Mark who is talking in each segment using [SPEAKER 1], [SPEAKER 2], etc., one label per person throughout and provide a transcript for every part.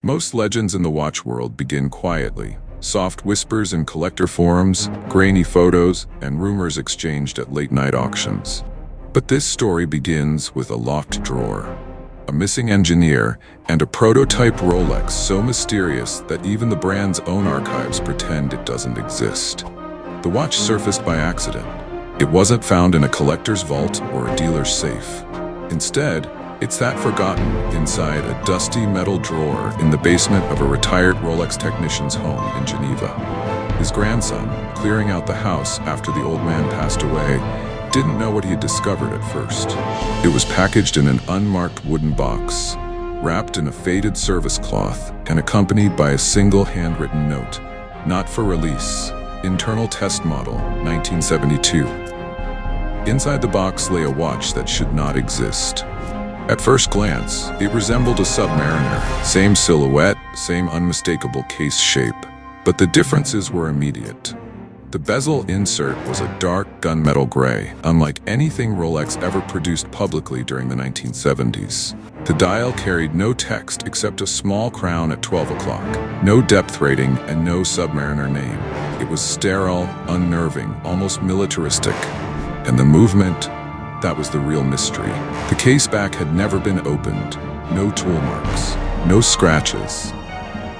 [SPEAKER 1] Most legends in the watch world begin quietly. Soft whispers in collector forums, grainy photos, and rumors exchanged at late-night auctions. But this story begins with a locked drawer, a missing engineer, and a prototype Rolex so mysterious that even the brand's own archives pretend it doesn't exist. The watch surfaced by accident. It wasn't found in a collector's vault or a dealer's safe. Instead, it sat forgotten inside a dusty metal drawer in the basement of a retired Rolex technician's home in Geneva. His grandson, clearing out the house after the old man passed away, didn't know what he had discovered at first. It was packaged in an unmarked wooden box, wrapped in a faded service cloth, and accompanied by a single handwritten note. Not for release. Internal test model, 1972. Inside the box lay a watch that should not exist. At first glance, it resembled a Submariner. Same silhouette, same unmistakable case shape. But the differences were immediate. The bezel insert was a dark gunmetal gray, unlike anything Rolex ever produced publicly during the 1970s. The dial carried no text except a small crown at 12 o'clock, no depth rating, and no Submariner name. It was sterile, unnerving, almost militaristic. And the movement, that was the real mystery. The case back had never been opened. No tool marks, no scratches.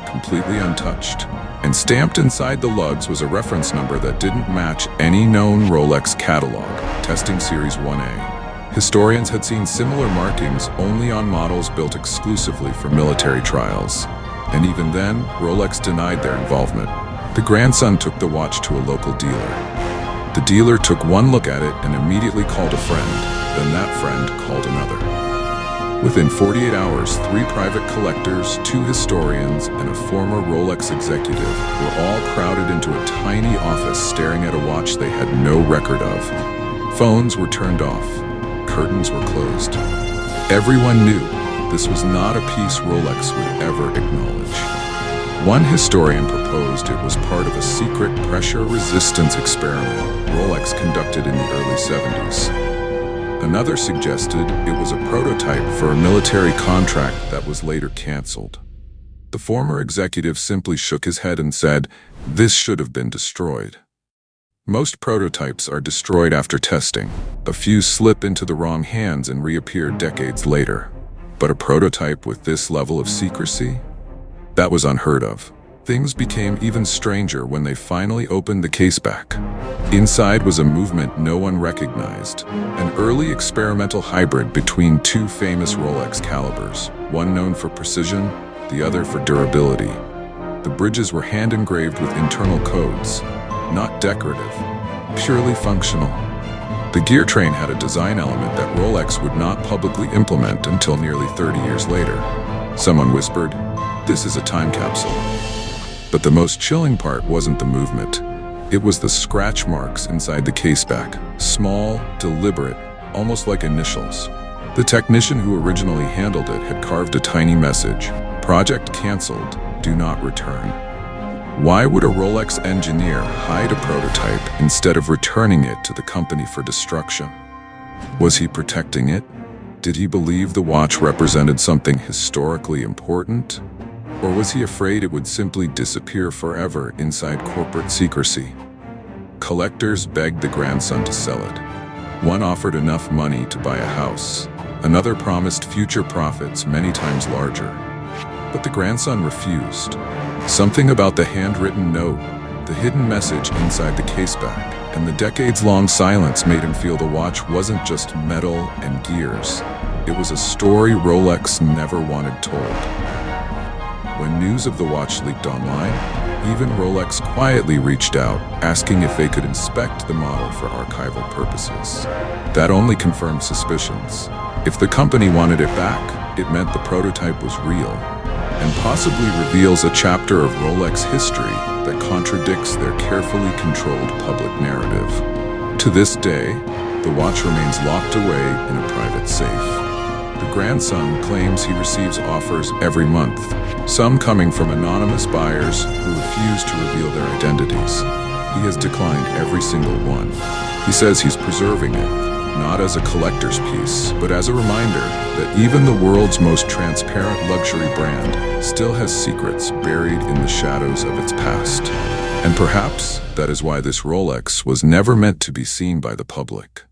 [SPEAKER 1] Completely untouched. And stamped inside the lugs was a reference number that didn't match any known Rolex catalog, testing Series 1A. Historians had seen similar markings only on models built exclusively for military trials. And even then, Rolex denied their involvement. The grandson took the watch to a local dealer. The dealer took one look at it and immediately called a friend. Then that friend called another. Within 48 hours, 3 private collectors, 2 historians, and a former Rolex executive were all crowded into a tiny office staring at a watch they had no record of. Phones were turned off. Curtains were closed. Everyone knew this was not a piece Rolex would ever acknowledge. One historian proposed it was part of a secret pressure resistance experiment Rolex conducted in the early 70s. Another suggested it was a prototype for a military contract that was later canceled. The former executive simply shook his head and said, "This should have been destroyed." Most prototypes are destroyed after testing. A few slip into the wrong hands and reappear decades later. But a prototype with this level of secrecy? That was unheard of. Things became even stranger when they finally opened the case back. Inside was a movement no one recognized, an early experimental hybrid between 2 famous Rolex calibers, one known for precision, the other for durability. The bridges were hand-engraved with internal codes, not decorative, purely functional. The gear train had a design element that Rolex would not publicly implement until nearly 30 years later. Someone whispered, "This is a time capsule." But the most chilling part wasn't the movement. It was the scratch marks inside the caseback. Small, deliberate, almost like initials. The technician who originally handled it had carved a tiny message. "Project canceled. Do not return." Why would a Rolex engineer hide a prototype instead of returning it to the company for destruction? Was he protecting it? Did he believe the watch represented something historically important? Or was he afraid it would simply disappear forever inside corporate secrecy? Collectors begged the grandson to sell it. One offered enough money to buy a house. Another promised future profits many times larger. But the grandson refused. Something about the handwritten note, the hidden message inside the caseback, and the decades-long silence made him feel the watch wasn't just metal and gears. It was a story Rolex never wanted told. When news of the watch leaked online, even Rolex quietly reached out, asking if they could inspect the model for archival purposes. That only confirmed suspicions. If the company wanted it back, it meant the prototype was real, and possibly reveals a chapter of Rolex history that contradicts their carefully controlled public narrative. To this day, the watch remains locked away in a private safe. The grandson claims he receives offers every month, some coming from anonymous buyers who refuse to reveal their identities. He has declined every single one. He says he's preserving it, not as a collector's piece, but as a reminder that even the world's most transparent luxury brand still has secrets buried in the shadows of its past. And perhaps that is why this Rolex was never meant to be seen by the public.